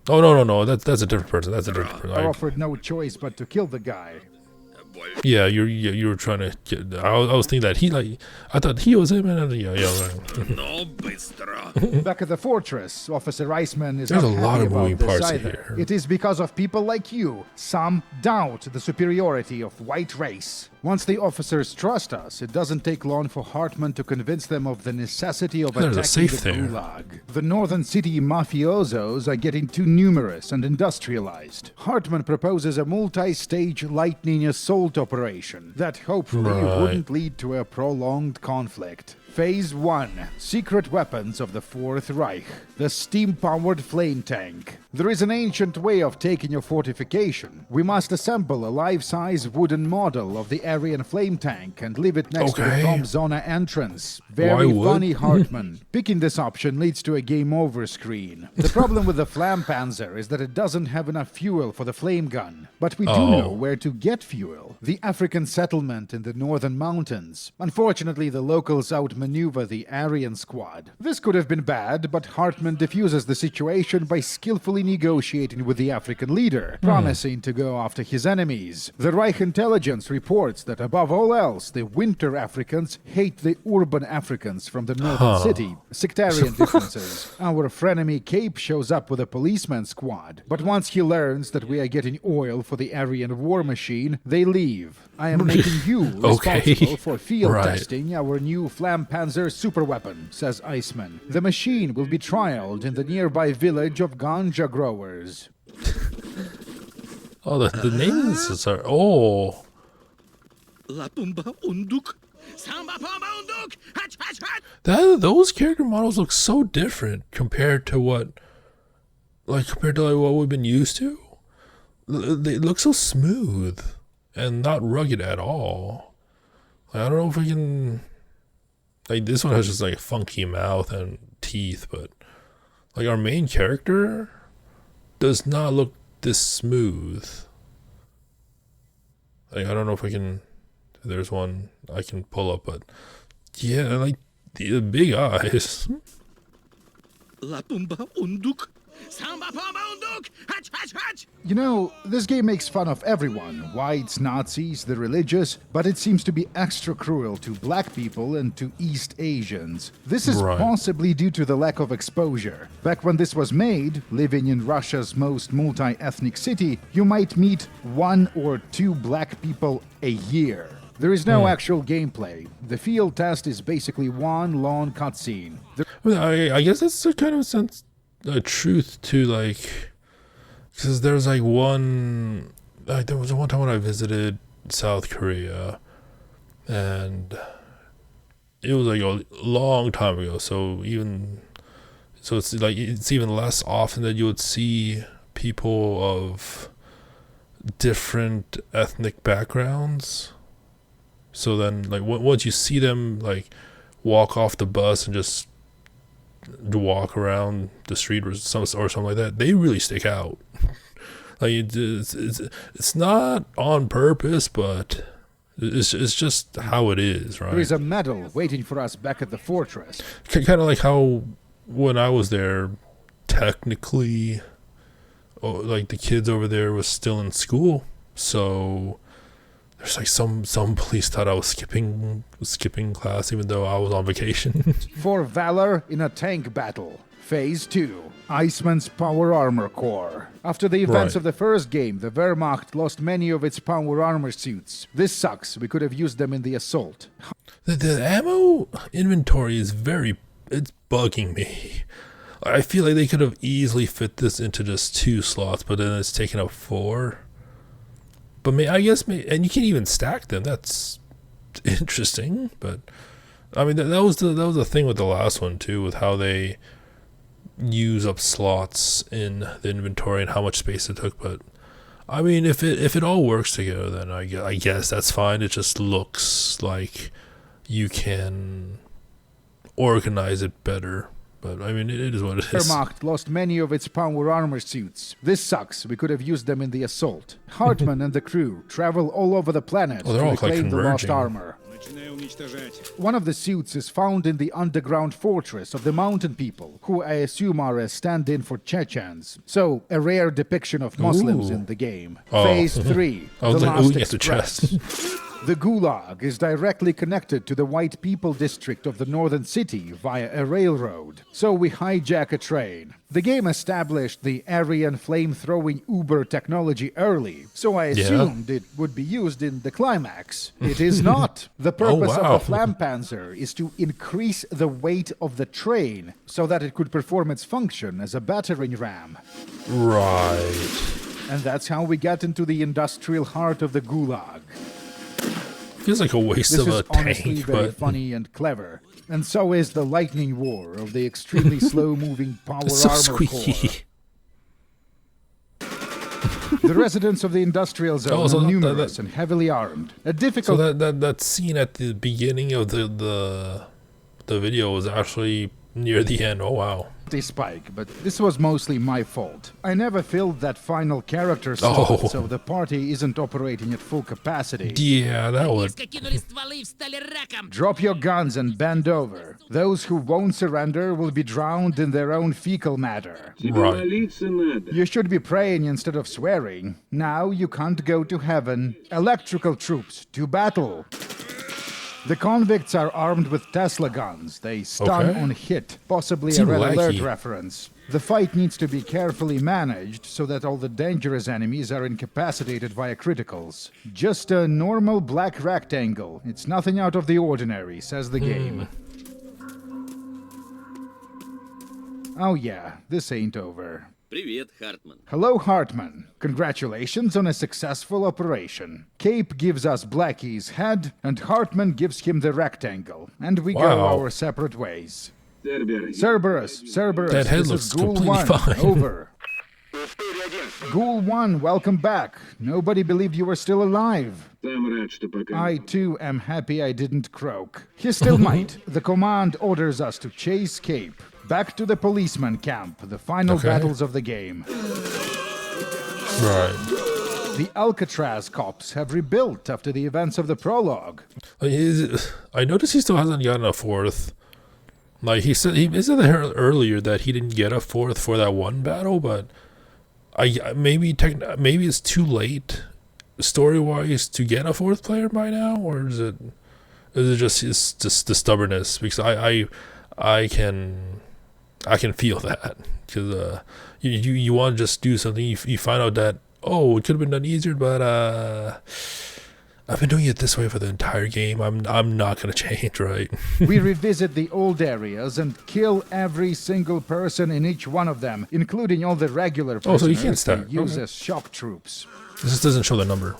Oh no, that's a different person. That's a different person. I offered no choice but to kill the guy. Yeah, you were trying to get. I was thinking that I thought he was him, and yeah. Но быстро. Back at the fortress, Officer Iceman is There's not a lot happy of about moving this parts either. here. It is because of people like you. Some doubt the superiority of white race. Once the officers trust us, it doesn't take long for Hartman to convince them of the necessity of There's a attacking safe the there. Gulag. The northern city mafiosos are getting too numerous and industrialized. Hartman proposes a multi-stage lightning assault operation that hopefully Right. wouldn't lead to a prolonged conflict. Phase 1. Secret weapons of the Fourth Reich. The steam-powered flame tank. There is an ancient way of taking a fortification. We must assemble a life-size wooden model of the Aryan flame tank and leave it next to the Okay. Tom Zona entrance. Why Very would? funny, Hartman. Picking this option leads to a game over screen. The problem with the Flampanzer is that it doesn't have enough fuel for the flame gun. But we do know where to get fuel. The African settlement in the northern mountains. Unfortunately, the locals outmaneuver the Aryan squad. This could have been bad, but Hartman diffuses the situation by skillfully negotiating with the African leader, promising to go after his enemies. The Reich intelligence reports that above all else, the winter Africans hate the urban Africans from the northern city. Sectarian differences. Our frenemy Cape shows up with a policeman squad, but once he learns that we are getting oil for the Aryan war machine, they leave. I am making you responsible for field Right. testing our new Flampanzer superweapon, says Iceman. The machine will be trialed in the nearby village of ganja growers. Oh, the names are La pumba unduk. Samba pumba unduk. Hatch, hatch, hatch. those character models look so different compared to what what we've been used to. They look so smooth and not rugged at all. I don't know if we can. Like, this one has just like a funky mouth and teeth, but like our main character does not look this smooth. Like, I don't know if we can. There's one I can pull up, but yeah, like the big eyes. La pumba unduk. Samba pumba unduk. Hatch, hatch, hatch. You know, this game makes fun of everyone, whites, Nazis, the religious, but it seems to be extra cruel to black people and to East Asians. This is Right. possibly due to the lack of exposure. Back when this was made, living in Russia's most multi-ethnic city, you might meet 1 or 2 black people a year. There is no actual gameplay. The field test is basically one long cutscene. I guess that's a kind of a truth to, like, because there's like there was one time when I visited South Korea, and it was like a long time ago. So it's even less often that you would see people of different ethnic backgrounds. So then, like, once you see them, like, walk off the bus and just walk around the street or something like that, they really stick out. Like, it's not on purpose, but it's just how it is, right? There is a medal waiting for us back at the fortress. Kind of like how when I was there, technically, like, the kids over there was still in school, so there's like some police thought I was skipping class even though I was on vacation. For valor in a tank battle. Phase 2. Iceman's Power Armor Corps. After the events Right. of the first game, the Wehrmacht lost many of its power armor suits. This sucks. We could have used them in the assault. The ammo inventory is it's bugging me. I feel like they could have easily fit this into just 2 slots, but then it's taken up 4. But and you can't even stack them. That's interesting. But I mean, that was the thing with the last one too, with how they use up slots in the inventory and how much space it took. But I mean, if it all works together, then I guess that's fine. It just looks like you can organize it better. But I mean, it is what it is. Wehrmacht lost many of its power armor suits. This sucks. We could have used them in the assault. Hartman and the crew travel all over the planet Oh, they're to all, like, reclaim the lost converging. armor. Начинаю уничтожать. One of the suits is found in the underground fortress of the mountain people, who I assume are a stand-in for Chechens. So, a rare depiction of Muslims Ooh. in the game. Oh. Phase 3, I The was like, Last ooh, yes, a Express. chest. The Gulag is directly connected to the white people district of the northern city via a railroad. So we hijack a train. The game established the Aryan flame-throwing Uber technology early, so I assumed it would be used in the climax. It is not. The purpose wow. of the Flampanzer is to increase the weight of the train so that it could perform its function as a battering ram. Right. And that's how we get into the industrial heart of the Gulag. Feels like a waste This of is a honestly tank, very but funny and clever. And so is the lightning war of the extremely slow-moving power it's so armor squeaky. core. The residents of the industrial zone Oh, so are that- numerous and heavily armed. A So difficult that scene at the beginning of the video was actually near the end. Oh wow. spike, but this was mostly my fault. I never filled that final character slot, Oh. so the party isn't operating at full capacity. Yeah, that would. Кинули стволы и встали раком. Drop your guns and bend over. Those who won't surrender will be drowned in their own fecal matter. Right. You should be praying instead of swearing. Now you can't go to heaven. Electrical troops, to battle. The convicts are armed with Tesla guns. They stun Okay. on hit, possibly Seem a Red Alert laggy. reference. The fight needs to be carefully managed so that all the dangerous enemies are incapacitated via criticals. Just a normal black rectangle. It's nothing out of the ordinary, says the game. Oh yeah, this ain't over. Привет, Хартман. Hello, Hartman. Congratulations on a successful operation. Cape gives us Blackie's head, and Hartman gives him the rectangle, and we go Wow. our separate ways. Cerberus, That head this looks is Ghoul completely 1, fine. over. Ghoul 1, welcome back. Nobody believed you were still alive. I, too, am happy I didn't croak. He still might. The command orders us to chase Cape. Back to the policeman camp, the final Okay. battles of the game. Right. The Alcatraz cops have rebuilt after the events of the prologue. Like, I noticed he still hasn't gotten a fourth. Like he said there earlier that he didn't get a fourth for that one battle, but maybe it's too late story wise to get a fourth player by now, or is it just the stubbornness? Because I can feel that, because you want to just do something, you find out that, oh, it could have been done easier, but I've been doing it this way for the entire game. I'm not gonna change, right? We revisit the old areas and kill every single person in each one of them, including all the regular Oh, so you prisoners can't stack. we use Okay. as shock troops. This doesn't show the number.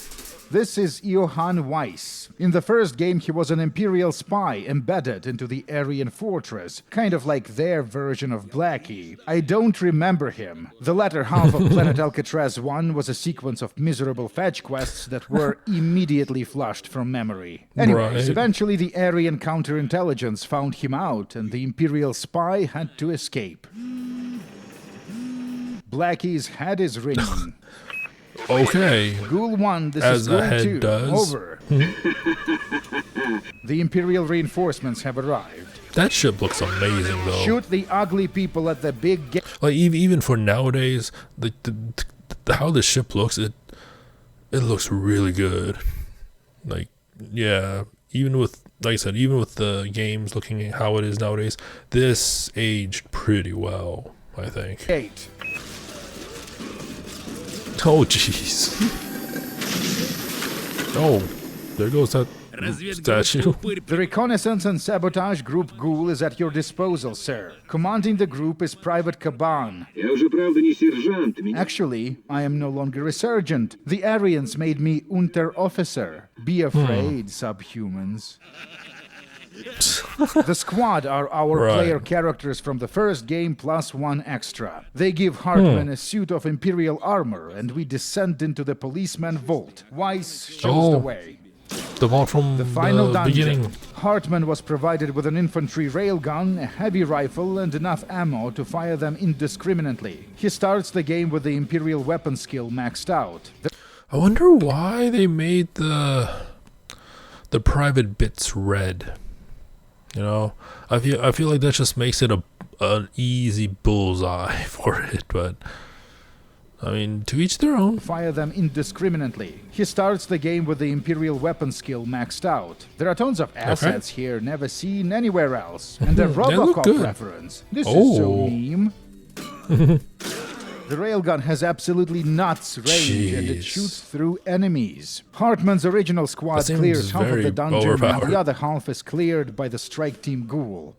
This is Johann Weiss. In the first game, he was an Imperial spy embedded into the Aryan fortress, kind of like their version of Blackie. I don't remember him. The latter half of Planet Alcatraz 1 was a sequence of miserable fetch quests that were immediately flushed from memory. Anyways, Right. eventually the Aryan counterintelligence found him out, and the Imperial spy had to escape. Blackie's head is ringing. Okay. Ghoul 1, this As is a Ghoul head 2. does. Over. The Imperial reinforcements have arrived. That ship looks amazing, though. Shoot the ugly people at the big gate. Like even for nowadays, the how the ship looks, it looks really good. Like, yeah, even with, like I said, even with the games looking at how it is nowadays, this aged pretty well, I think. Oh jeez. Oh, there goes that statue. The Reconnaissance and Sabotage Group Ghoul is at your disposal, sir. Commanding the group is Private Caban. Я уже, правда, не сержант. Меня Actually, I am no longer a sergeant. The Aryans made me Unterofficer. Be afraid, subhumans. The squad are our Right. player characters from the first game plus one extra. They give Hartman a suit of Imperial armor, and we descend into the policeman vault. Weiss shows the way. The vault from The final the dungeon. beginning. Hartman was provided with an infantry railgun, a heavy rifle, and enough ammo to fire them indiscriminately. He starts the game with the Imperial weapon skill maxed out. I wonder why they made the the private bits red. You know, I feel like that just makes it an easy bullseye for it, but I mean, to each their own. Fire them indiscriminately. He starts the game with the Imperial weapon skill maxed out. There are tons of assets here never seen anywhere else. And a Robocop reference. This is so meme. The railgun has absolutely nuts range and it shoots through enemies. Hartman's original squad clears half of the dungeon and the other half is cleared by the strike team ghoul.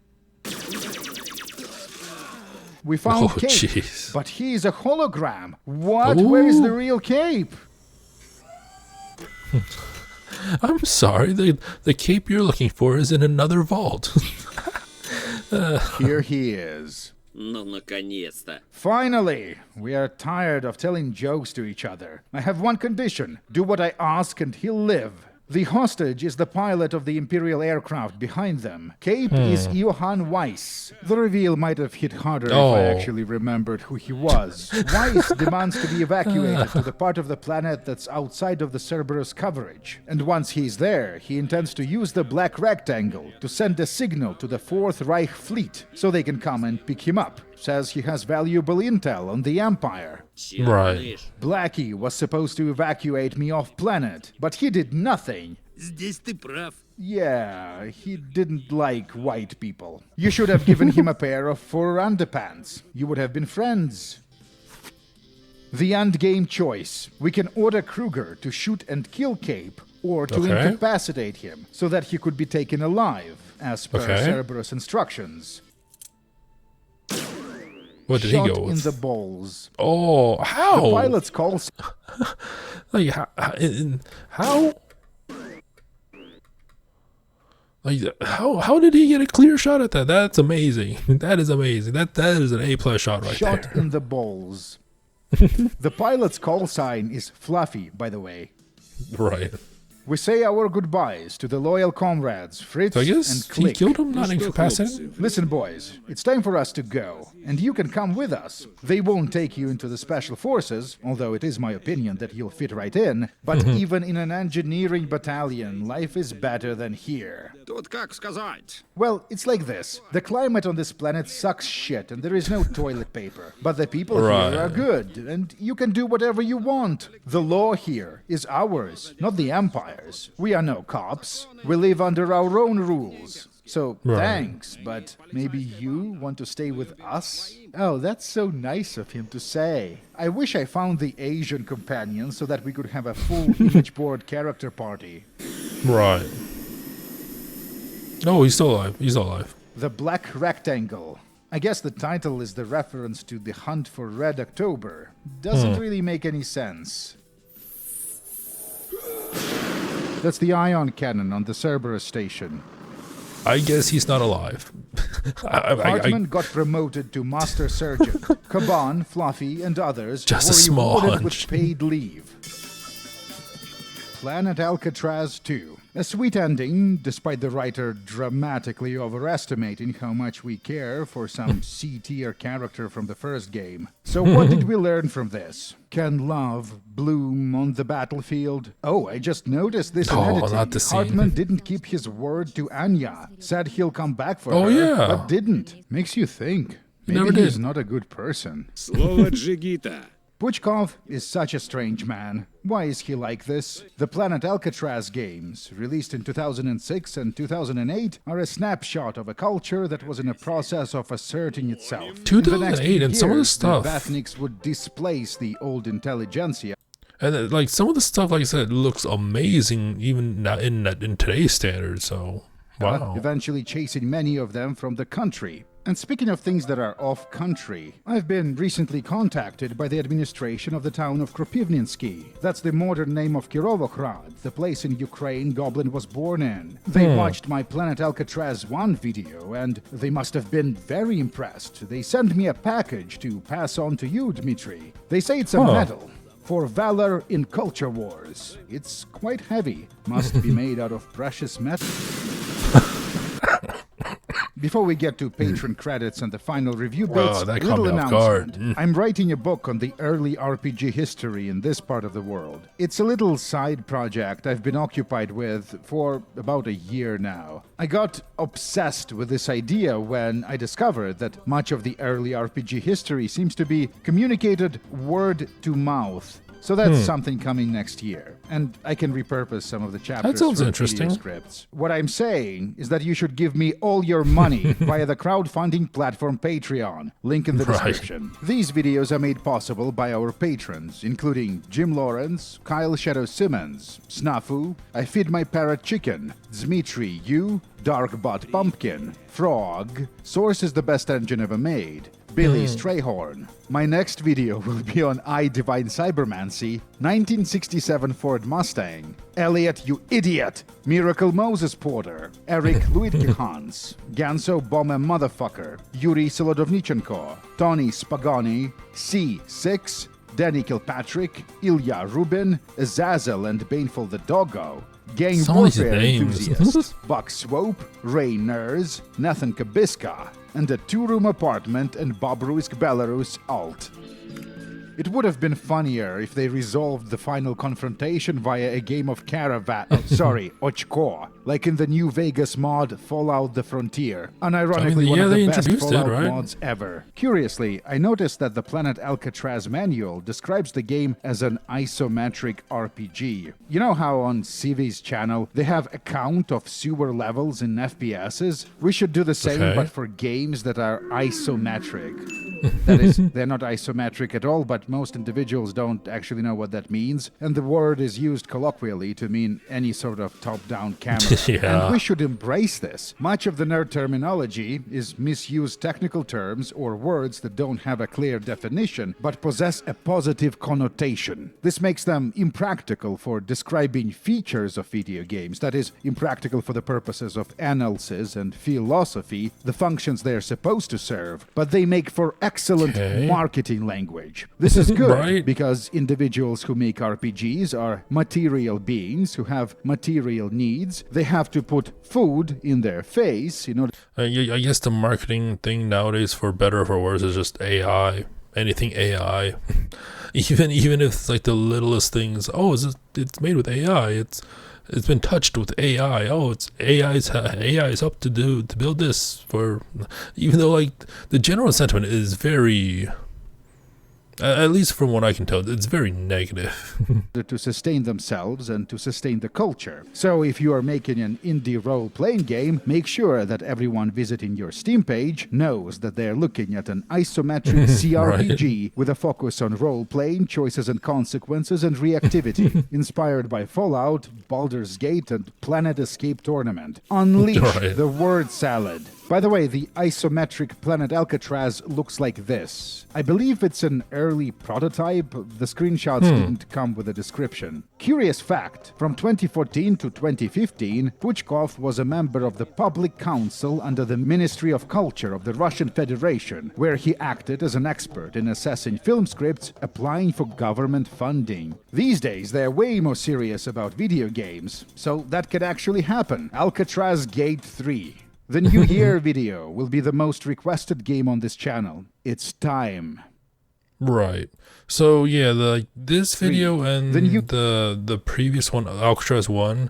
We found Cape, but he's a hologram. What? Ooh. Where is the real Cape? I'm sorry, the Cape you're looking for is in another vault. Here he is. Ну, наконец-то. Finally! We are tired of telling jokes to each other. I have one condition. Do what I ask and he'll live. The hostage is the pilot of the Imperial aircraft behind them. Cape is Johann Weiss. The reveal might have hit harder if I actually remembered who he was. Weiss demands to be evacuated to the part of the planet that's outside of the Cerberus coverage. And once he's there, he intends to use the black rectangle to send a signal to the Fourth Reich fleet so they can come and pick him up. Says he has valuable intel on the Empire. Right. Blackie was supposed to evacuate me off planet, but he did nothing. Здесь ты прав. Yeah, he didn't like white people. You should have given him a pair of fur underpants. You would have been friends. The endgame choice. We can order Kruger to shoot and kill Cape, or to incapacitate him, so that he could be taken alive, as per Cerberus instructions. What did Shot he go with? In the balls. Oh, how? The pilot's call. Like how? Like how did he get a clear shot at that? That's amazing. That is amazing. That is an A+ shot right there. Shot in the balls. The pilot's call sign is Fluffy, by the way. Right. We say our goodbyes to the loyal comrades, Fritz and Click. He killed him, not incapacitated? Listen, boys, it's time for us to go, and you can come with us. They won't take you into the Special Forces, although it is my opinion that you'll fit right in, but even in an engineering battalion, life is better than here. Тут как сказать? Well, it's like this. The climate on this planet sucks shit, and there is no toilet paper. But the people here are good, and you can do whatever you want. The law here is ours, not the Empire's. We are no cops. We live under our own rules. So, thanks, but maybe you want to stay with us? Oh, that's so nice of him to say. I wish I found the Asian companion so that we could have a full image board character party. Right. Oh, he's still alive. He's still alive. The Black Rectangle. I guess the title is the reference to the Hunt for Red October. Doesn't really make any sense. That's the ion cannon on the Cerberus station. I guess he's not alive. Hartman got promoted to Master Surgeon. Kaban, Fluffy, and others just were a small rewarded hunch. with paid leave. Planet Alcatraz 2. A sweet ending, despite the writer dramatically overestimating how much we care for some C-tier character from the first game. So what did we learn from this? Can love bloom on the battlefield? Oh, I just noticed this in editing. Not the scene. Hartman didn't keep his word to Anya. Said he'll come back for her, but didn't. Makes you think. Maybe he's not a good person. Слово Джигита. Puchkov is such a strange man. Why is he like this? The Planet Alcatraz games, released in 2006 and 2008, are a snapshot of a culture that was in a process of asserting itself. 2008 and some of the stuff. The Vatniks would displace the old intelligentsia. And like some of the stuff, like I said, looks amazing even in today's standards. So wow. Eventually chasing many of them from the country. And speaking of things that are off-country, I've been recently contacted by the administration of the town of Kropivninsky. That's the modern name of Kirovograd, the place in Ukraine Goblin was born in. They watched my Planet Alcatraz 1 video, and they must have been very impressed. They sent me a package to pass on to you, Dmitry. They say it's a medal. For valor in culture wars. It's quite heavy. Must be made out of precious metal. Before we get to patron credits and the final review bits, that caught little me off guard. announcement. I'm writing a book on the early RPG history in this part of the world. It's a little side project I've been occupied with for about a year now. I got obsessed with this idea when I discovered that much of the early RPG history seems to be communicated word to mouth. So that's something coming next year, and I can repurpose some of the chapters That sounds for interesting. video scripts. What I'm saying is that you should give me all your money via the crowdfunding platform Patreon, link in the Right. description. These videos are made possible by our patrons, including Jim Lawrence, Kyle Shadow Simmons, Snafu, I Feed My Parrot Chicken, Dmitry Yu, Darkbot Pumpkin, Frog, Source is the best engine ever made, Billy Strayhorn. My next video will be on I Divine Cybermancy, 1967 Ford Mustang, Elliot You Idiot, Miracle Moses Porter, Eric Luitke-Hans, Ganso Bomber Motherfucker, Yuri Solodovnichenko, Tony Spagoni, C6, Danny Kilpatrick, Ilya Rubin, Azazel and Baneful the Doggo, Gang Some of these Warfare names. Enthusiast, Buck Swope, Ray Ners, Nathan Kabiska, and a two-room apartment in Bobruisk, Belarus, Alt. It would have been funnier if they resolved the final confrontation via a game of Ochko, like in the New Vegas mod Fallout The Frontier. Unironically, one of they the best introduced it, Fallout right? mods ever. Curiously, I noticed that the Planet Alcatraz manual describes the game as an isometric RPG. You know how on CV's channel they have a count of sewer levels in FPSs? We should do the same, Okay. but for games that are isometric. That is, they're not isometric at all, but most individuals don't actually know what that means, and the word is used colloquially to mean any sort of top-down camera. Yeah. And we should embrace this. Much of the nerd terminology is misused technical terms or words that don't have a clear definition, but possess a positive connotation. This makes them impractical for describing features of video games, that is, impractical for the purposes of analysis and philosophy, the functions they're supposed to serve, but they make for excellent Okay. marketing language. This is good Right. because individuals who make RPGs are material beings who have material needs. They have to put food in their face in order. I guess the marketing thing nowadays, for better or for worse, is just AI. Anything AI. even if it's like the littlest things. Oh, it's made with AI. It's been touched with AI. Oh, it's AI is up to build this for. Even though like the general sentiment is very. At least from what I can tell, it's very negative. to sustain themselves and to sustain the culture. So if you are making an indie role-playing game, make sure that everyone visiting your Steam page knows that they're looking at an isometric CRPG with a focus on role-playing, choices and consequences, and reactivity, inspired by Fallout, Baldur's Gate, and Planet Escape Tournament. Unleash Right. the word salad. By the way, the isometric Planet Alcatraz looks like this. I believe it's an early prototype. The screenshots didn't come with a description. Curious fact, from 2014 to 2015, Puchkov was a member of the Public Council under the Ministry of Culture of the Russian Federation, where he acted as an expert in assessing film scripts applying for government funding. These days, they're way more serious about video games, so that could actually happen. Alcatraz Gate 3. The New Year video will be the most requested game on this channel. It's time. Right. So yeah, this video and Then you- the previous one, Alcatraz 1,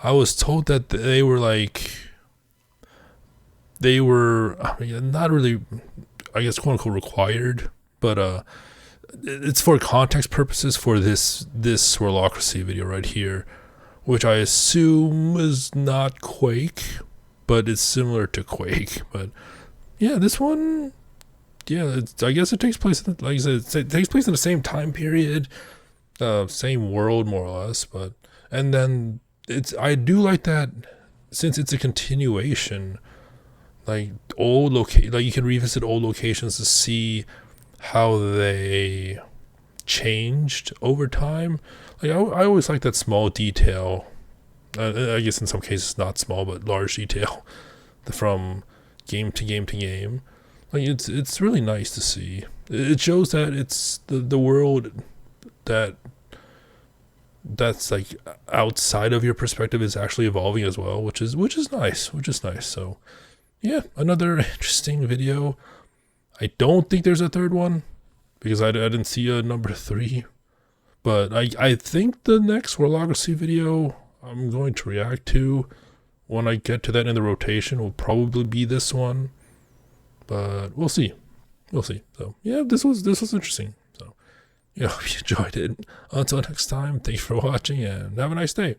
I was told that they were I mean, not really, I guess, quote unquote required, but it's for context purposes for this Warlockracy video right here, which I assume is not Quake, but it's similar to Quake. But yeah, this one, yeah, I guess it takes place, like I said, it takes place in the same time period, same world more or less. But and then I do like that since it's a continuation, like like you can revisit old locations to see how they changed over time. Like I always like that small detail. I guess in some cases not small, but large detail from game to game to game. Like it's really nice to see. It shows that it's the world that's like outside of your perspective is actually evolving as well, which is nice. So yeah, another interesting video. I don't think there's a third one because I didn't see a number 3. But I think the next Warlockracy video I'm going to react to when I get to that in the rotation will probably be this one. But we'll see. We'll see. So yeah, this was interesting. So, hope you enjoyed it. Until next time, thanks for watching and have a nice day.